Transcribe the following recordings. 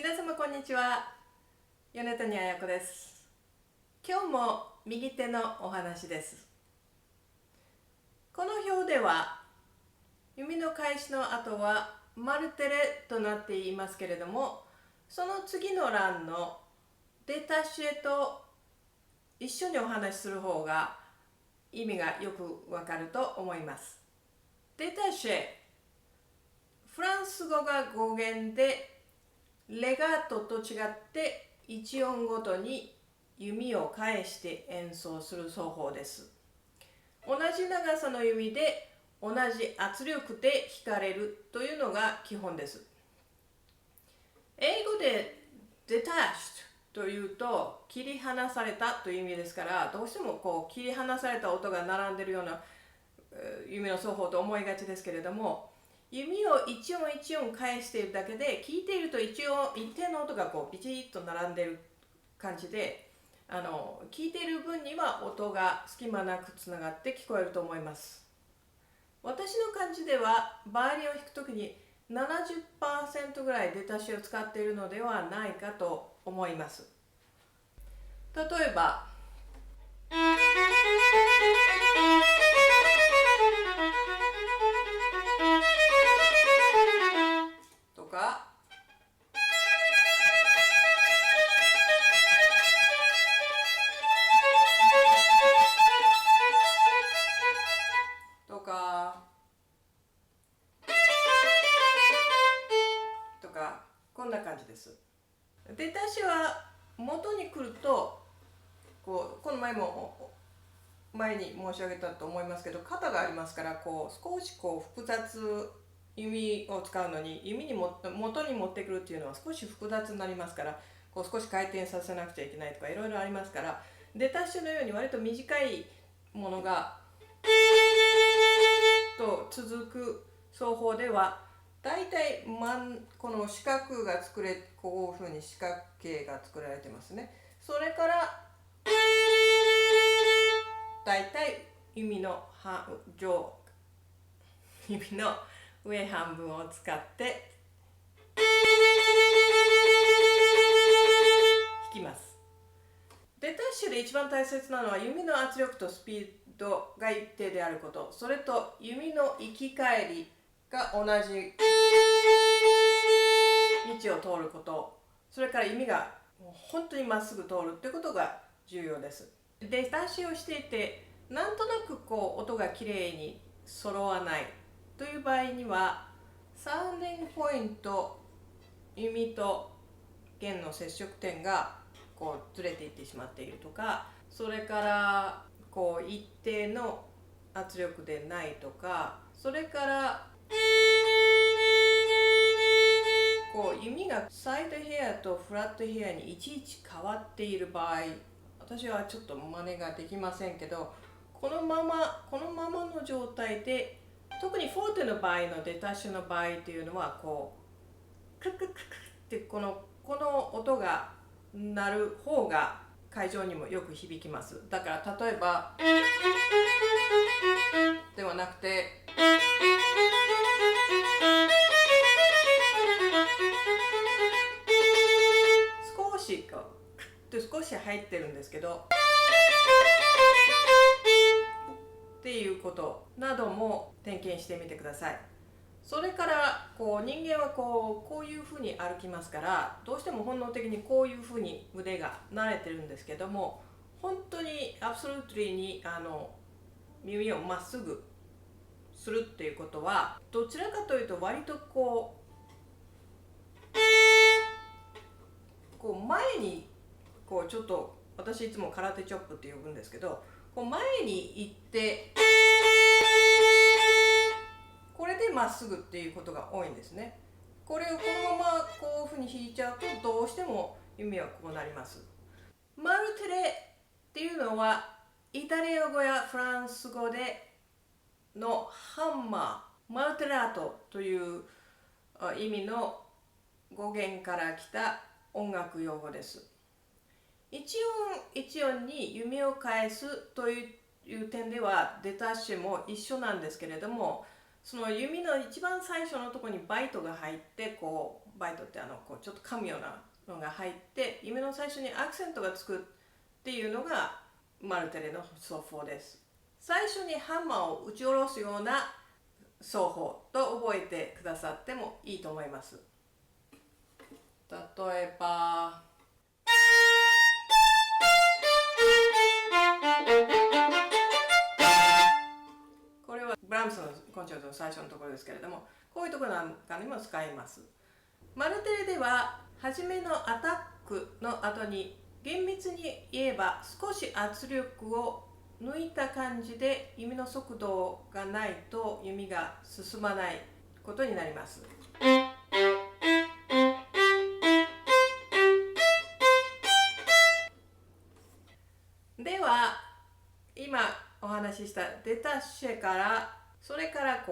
皆様こんにちは。米谷彩子です。今日も右手のお話です。この表では弓の返しの後はマルテレとなっていますけれども、その次の欄のデタシエと一緒にお話しする方が意味がよくわかると思います。デタシエ、フランス語が語源でレガートと違って一音ごとに弓を返して演奏する奏法です。同じ長さの弓で同じ圧力で弾かれるというのが基本です。英語で detached というと切り離されたという意味ですから、どうしても切り離された音が並んでいるような弓の奏法と思いがちですけれども、弓を一音一音返しているだけで、聴いていると一定の音がビチッと並んでいる感じで、聴いている分には音が隙間なくつながって聞こえると思います。私の感じではバイオリンを弾くときに 70% ぐらい出だしを使っているのではないかと思います。例えばとかとかとか、こんな感じです。出だしは元に来るとこの前に申し上げたと思いますけど、肩がありますから、少し複雑、弓を使うのに弓に元に持ってくるっていうのは少し複雑になりますから、少し回転させなくちゃいけないとかいろいろありますから、出だしのように割と短いものがと続く奏法では、だいたいこの四角がこういうふうに四角形が作られてますね。それからだいたい弓の上半分を使って弾きます。デタッシュで一番大切なのは弓の圧力とスピードが一定であること、それと弓の行き帰りが同じ道を通ること、それから弓が本当にまっすぐ通るということが重要です。デタッシュをしていてなんとなく音がきれいに揃わないという場合には、サウンディングポイント、弓と弦の接触点がずれていってしまっているとか、それから一定の圧力でないとか、それから弓がサイドヘアとフラットヘアにいちいち変わっている場合、私はちょっと真似ができませんけど、このままの状態で、特にフォーテの場合のデタッシュの場合というのはクックックックってこの音が鳴る方が会場にもよく響きます。だから例えばではなくて少し入ってるんですけどっていうことなども点検してみてください。それから人間はこういうふうに歩きますから、どうしても本能的にこういうふうに腕が慣れてるんですけども、本当にアブソルートリーに耳をまっすぐするっていうことは、どちらかというと割と前にちょっと、私いつも空手チョップって呼ぶんですけど、前に行ってこれでまっすぐっていうことが多いんですね。これをこのままこういうふうに弾いちゃうと、どうしても弓はこうなります。マルテレっていうのはイタリア語やフランス語でのハンマー、マルテラートという意味の語源から来た音楽用語です。一音一音に弓を返すという点ではデタッシュも一緒なんですけれども、その弓の一番最初のところにバイトが入ってバイトってこうちょっと噛むようなのが入って弓の最初にアクセントがつくっていうのがマルテレの奏法です。最初にハンマーを打ち下ろすような奏法と覚えてくださってもいいと思います。例えばこれはブラームスのコンチェルトの最初のところですけれども、こういうところなんかにも使います。マルテレでは初めのアタックの後に厳密に言えば少し圧力を抜いた感じで弓の速度がないと弓が進まないことになります。では今お話ししたデタッシェからそれから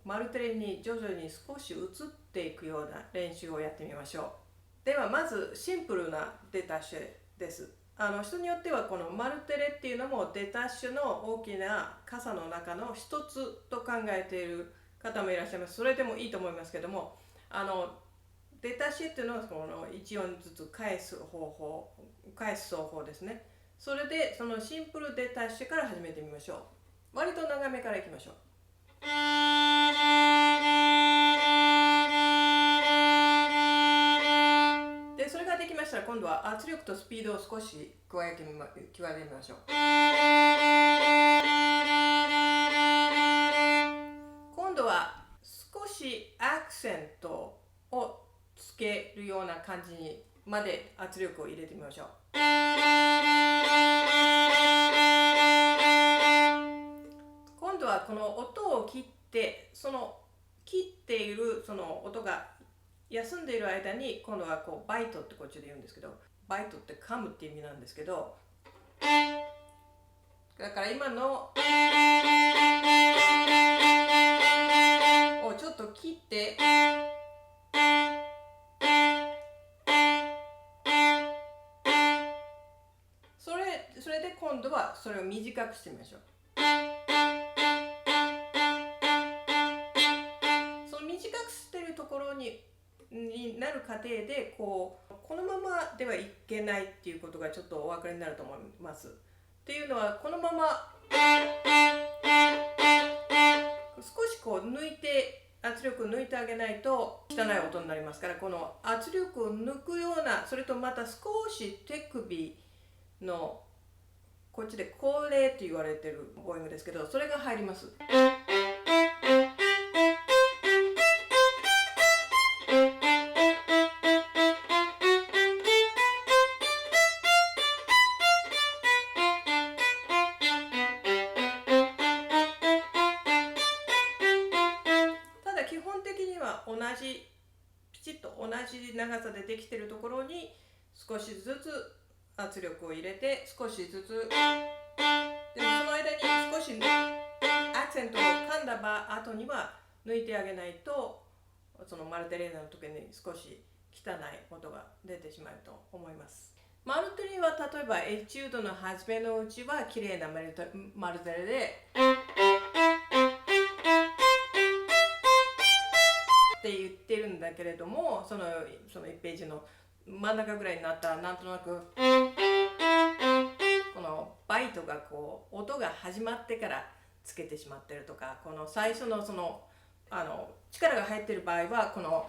マルテレに徐々に少し移っていくような練習をやってみましょう。ではまずシンプルなデタッシェです。人によってはこのマルテレっていうのもデタッシュの大きな傘の中の一つと考えている方もいらっしゃいます。それでもいいと思いますけども、デタッシュっていうのはこの1音ずつ返す奏法ですね。それでそのシンプルデタッシュから始めてみましょう。割と長めからいきましょう。で、それができましたら今度は圧力とスピードを少し加えてみましょう。今度は少しアクセントをつけるような感じにまで圧力を入れてみましょう。今度はこの音を切って切っているその音が休んでいる間に今度はバイトってこっちで言うんですけど、バイトって噛むって意味なんですけど、だから今のをちょっと切ってそれで今度はそれを短くしてみましょう。その短くしてるところになる過程でこのままではいけないっていうことがちょっとお分かりになると思います。っていうのはこのまま少し抜いて圧力を抜いてあげないと汚い音になりますから、この圧力を抜くような、それとまた少し手首のこっちで高齢と言われてるボーイングですけど、それが入ります。ただ基本的にはピチッと同じ長さでできているところに少しずつ圧力を入れて、少しずつ、でもその間に少しアクセントを噛んだ後には抜いてあげないと、そのマルテレーナの時に少し汚い音が出てしまうと思います。マルテレは例えばエチュードの初めのうちは綺麗なマルテレでって言ってるんだけれども、その1ページの真ん中ぐらいになったらなんとなくこのバイトが音が始まってからつけてしまってるとか、この最初の力が入ってる場合はこの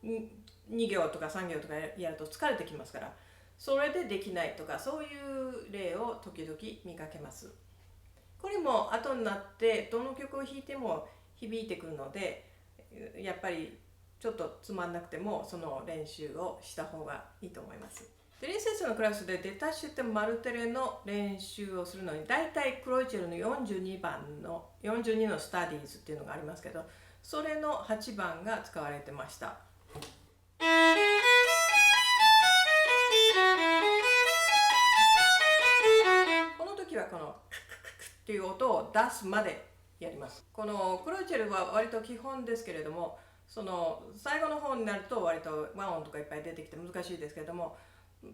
2行とか3行とかやると疲れてきますから、それでできないとか、そういう例を時々見かけます。これも後になってどの曲を弾いても響いてくるので、やっぱりちょっとつまんなくてもその練習をした方がいいと思います。で、リン先生のクラスでデタッシュってマルテレの練習をするのに、だいたいクロイチェルの42のスタディーズっていうのがありますけど、それの8番が使われてました。この時はこのククククっていう音を出すまでやります。このクロイチェルは割と基本ですけれども、その最後の方になると割と和音とかいっぱい出てきて難しいですけれども、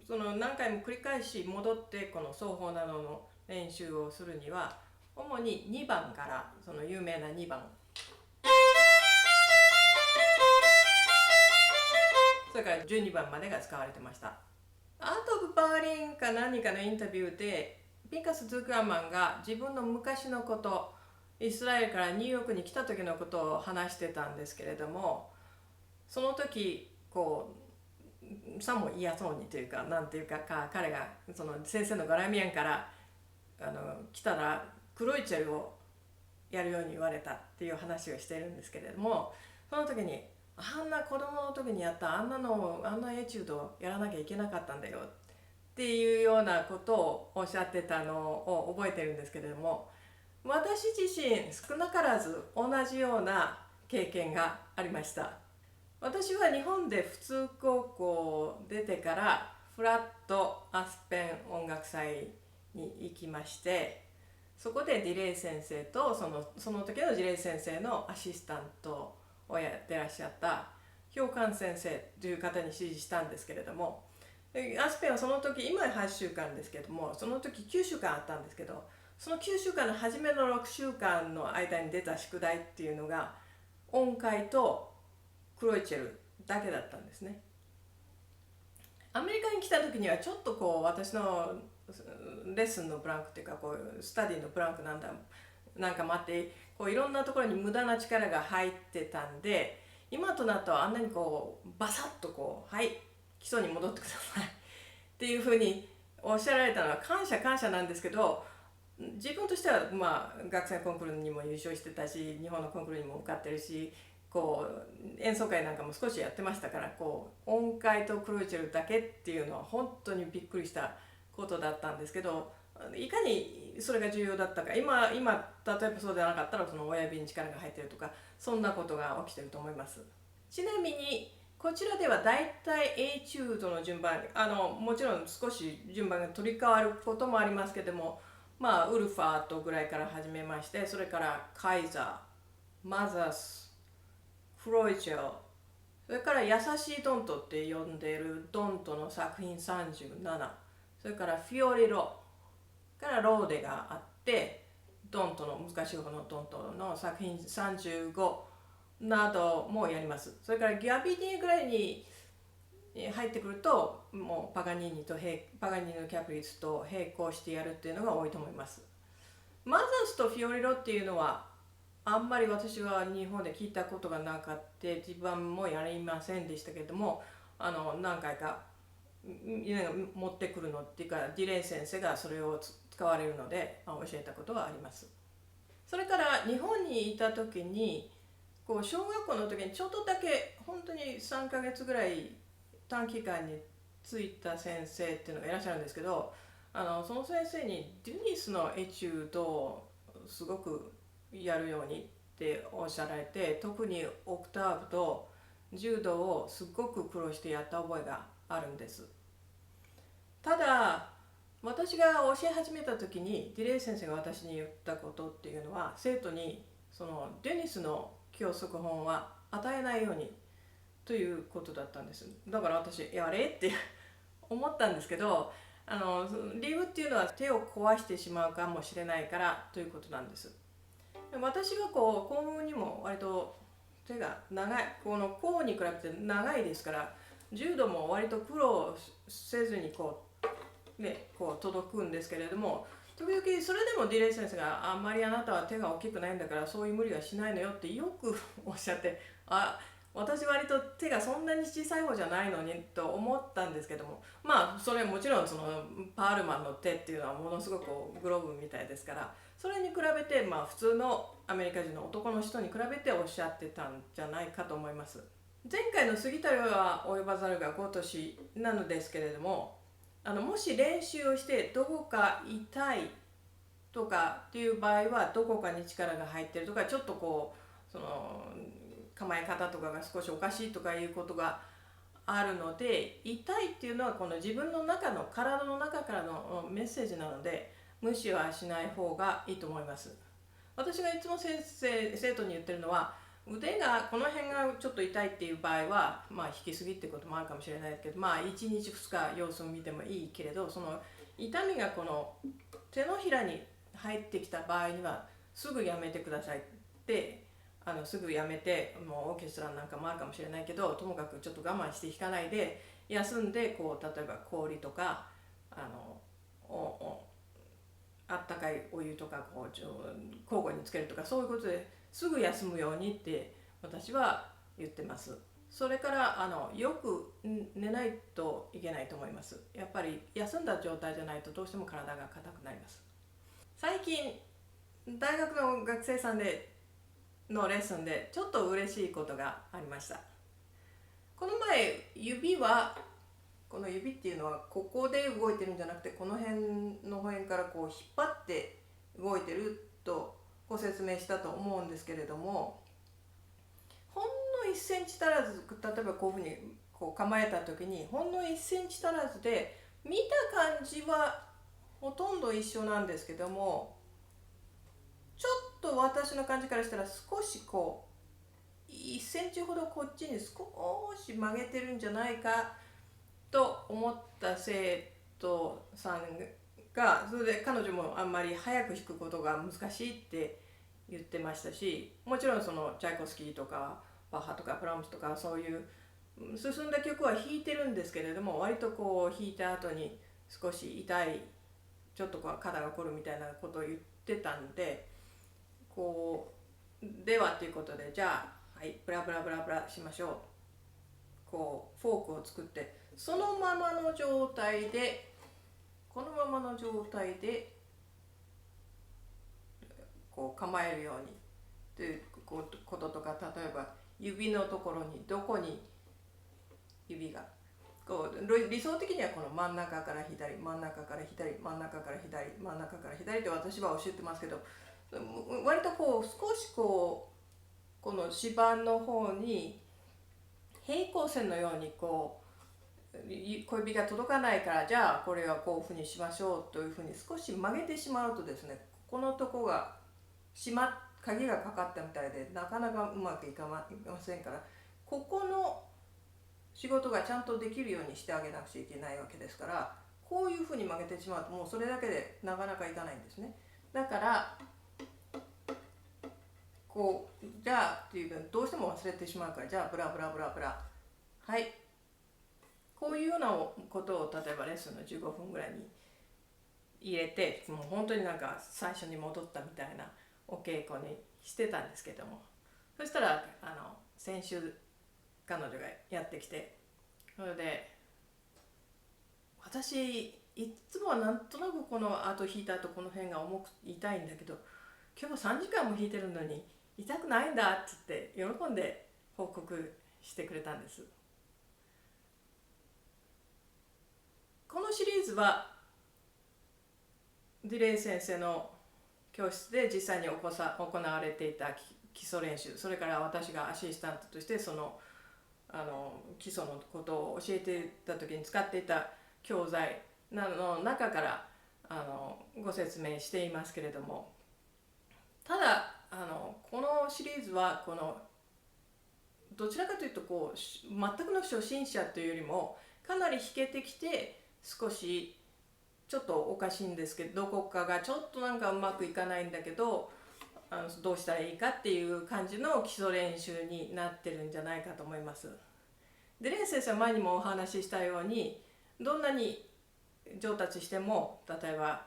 その何回も繰り返し戻ってこの奏法などの練習をするには、主に2番からその有名な2番れから12番までが使われてました。アート・オブ・バーリンか何かのインタビューでピンカス・ドゥーカーマンが自分の昔のこと、イスラエルからニューヨークに来た時のことを話してたんですけれども、その時さも嫌そうにというか、なんていうか、彼がその先生のガラミアンから来たらクロイチェルをやるように言われたっていう話をしているんですけれども、その時にあんな子供の時にやったあんなエチュードをやらなきゃいけなかったんだよっていうようなことをおっしゃってたのを覚えてるんですけれども、私自身少なからず同じような経験がありました。私は日本で普通高校出てからフラットアスペン音楽祭に行きまして、そこでディレイ先生とその時のディレイ先生のアシスタントをやってらっしゃった氷川先生という方に指示したんですけれども、アスペンはその時、今8週間ですけども、その時9週間あったんですけど、その9週間の初めの6週間の間に出た宿題っていうのが音階とクロイチェルだけだったんですね。アメリカに来た時にはちょっと私のレッスンのブランクっていうかスタディのブランクなんかもあって、いろんなところに無駄な力が入ってたんで、今となってはあんなにバサッとはい基礎に戻ってくださいっていうふうにおっしゃられたのは感謝なんですけど、自分としては学生コンクールにも優勝してたし、日本のコンクールにも受かってるし、演奏会なんかも少しやってましたから、音階とクロイチェルだけっていうのは本当にびっくりしたことだったんですけど、いかにそれが重要だったか、今例えばそうでなかったらその親指に力が入ってるとか、そんなことが起きてると思います。ちなみにこちらではだいたいエチュードの順番、もちろん少し順番が取り替わることもありますけども、ウルファートぐらいから始めまして、それからカイザー、マザース、フロイチェル、それから優しいドントって呼んでいるドントの作品37、それからフィオリロからローデがあって、ドントの難しい方のドントの作品35などもやります。それからギャビディぐらいに入ってくると、もうパガニーニのキャプリツと並行してやるっていうのが多いと思います。マザースとフィオリロっていうのはあんまり私は日本で聞いたことがなかった、自分もやりませんでしたけれども、何回か持ってくるのっていうか、ディレイ先生がそれを使われるので教えたことはあります。それから日本にいた時に小学校の時にちょっとだけ本当に3ヶ月ぐらい短期間についた先生っていうのがいらっしゃるんですけど、その先生にデュニスのエチュードをすごくやるようにっておっしゃられて、特にオクターブと柔道をすごく苦労してやった覚えがあるんです。ただ私が教え始めた時にディレイ先生が私に言ったことっていうのは、生徒にそのデニスの教則本は与えないようにということだったんです。だから私やれって思ったんですけど、理由っていうのは手を壊してしまうかもしれないからということなんです。私は肛門にも割と手が長い、この甲に比べて長いですから、柔道も割と苦労せずに届くんですけれども、時々それでもディレイ先生があんまりあなたは手が大きくないんだからそういう無理はしないのよってよくおっしゃって、私割と手がそんなに小さい方じゃないのにと思ったんですけども、それはもちろんそのパールマンの手っていうのはものすごくグローブみたいですから、それに比べて普通のアメリカ人の男の人に比べておっしゃってたんじゃないかと思います。前回の過ぎたるは及ばざるが如しなのですけれども、もし練習をしてどこか痛いとかっていう場合は、どこかに力が入ってるとか、ちょっとその構え方とかが少しおかしいとかいうことがあるので、痛いっていうのはこの自分の中の体の中からのメッセージなので、無視はしない方がいいと思います。私がいつも生徒に言ってるのは、腕がこの辺がちょっと痛いっていう場合は引きすぎってこともあるかもしれないけど、1日2日様子を見てもいいけれど、その痛みがこの手のひらに入ってきた場合にはすぐやめてくださいってすぐやめてもうオーケストラなんかもあるかもしれないけど、ともかくちょっと我慢して弾かないで休んで、こう例えば氷とかあったかいお湯とかこう交互につけるとか、そういうことですぐ休むようにって私は言ってます。それからよく寝ないといけないと思います。やっぱり休んだ状態じゃないとどうしても体が硬くなります。最近大学の学生さんのレッスンでちょっと嬉しいことがありました。この前この指っていうのはここで動いてるんじゃなくて、この辺の辺からこう引っ張って動いてるとご説明したと思うんですけれども、ほんの1センチ足らず、例えばこういうふうにこう構えた時にほんの1センチ足らずで、見た感じはほとんど一緒なんですけども、ちょっと私の感じからしたら少しこう1センチほどこっちに少し曲げてるんじゃないかと思った生徒さんが、それで彼女もあんまり早く弾くことが難しいって言ってましたし、もちろんそのチャイコフスキーとかバッハとかブラームスとかそういう進んだ曲は弾いてるんですけれども、割とこう弾いた後に少し痛い、ちょっとこう肩が凝るみたいなことを言ってたんで、こうではということで、じゃあはいブラブラブラブラしましょう、こうフォークを作って、そのままの状態でこのままの状態でこう構えるようにということとか、例えば指のところにどこに指がこう、理想的にはこの真ん中から左、真ん中から左、真ん中から左、真ん中から左って私は教えてますけど、割とこう少しこの指板の方に平行線のようにこう小指が届かないから、じゃあこれはこういうふうにしましょうというふうに少し曲げてしまうとですね、ここのとこが鍵がかかったみたいでなかなかうまくいかませんから、ここの仕事がちゃんとできるようにしてあげなくちゃいけないわけですから、こういうふうに曲げてしまうともうそれだけでなかなかいかないんですね。だからこうじゃあっていうどうしても忘れてしまうから、じゃあブラブラブラブラ、はい、こういうようなことを例えばレッスンの15分ぐらいに入れて、もう本当になんか最初に戻ったみたいなお稽古にしてたんですけども、そしたら先週彼女がやってきて、それで私いつもはなんとなくこの後弾いた後この辺が重く痛いんだけど、今日3時間も弾いてるのに痛くないんだって言って喜んで報告してくれたんです。このシリーズはディレイ先生の教室で実際に行われていた基礎練習、それから私がアシスタントとしてその基礎のことを教えていた時に使っていた教材の中からご説明していますけれども、ただこのシリーズはどちらかというとこう全くの初心者というよりもかなり弾けてきて、少しちょっとおかしいんですけど、どこかがちょっとなんかうまくいかないんだけどどうしたらいいかっていう感じの基礎練習になってるんじゃないかと思います。でレン先生は前にもお話ししたように、どんなに上達しても例えば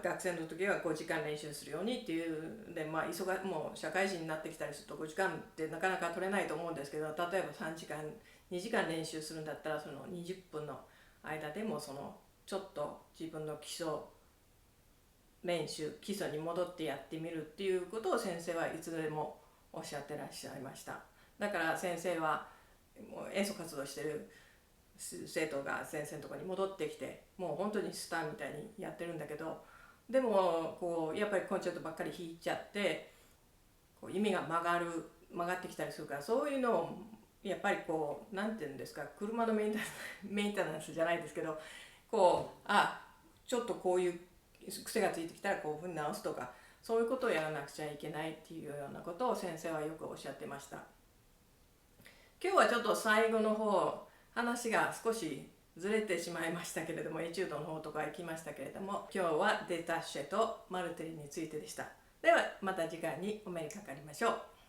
学生の時は5時間練習するようにっていうで、もう社会人になってきたりすると5時間ってなかなか取れないと思うんですけど、例えば3時間2時間練習するんだったら、その20分の間でもちょっと自分の基礎に戻ってやってみるっていうことを先生はいつでもおっしゃってらっしゃいました。だから先生はもう演奏活動してる生徒が先生のところに戻ってきて、もう本当にスターみたいにやってるんだけど、でもやっぱりコンチェルトばっかり弾いちゃって弓が曲がってきたりするから、そういうのをやっぱりなんていうんですか、車のメンテナンスじゃないですけど、ちょっとこういう癖がついてきたらこういうふうに直すとか、そういうことをやらなくちゃいけないっていうようなことを先生はよくおっしゃってました。今日はちょっと最後の方話が少しずれてしまいましたけれども、エチュードの方とか行きましたけれども、今日はデタッシェとマルテリについてでした。ではまた次回にお目にかかりましょう。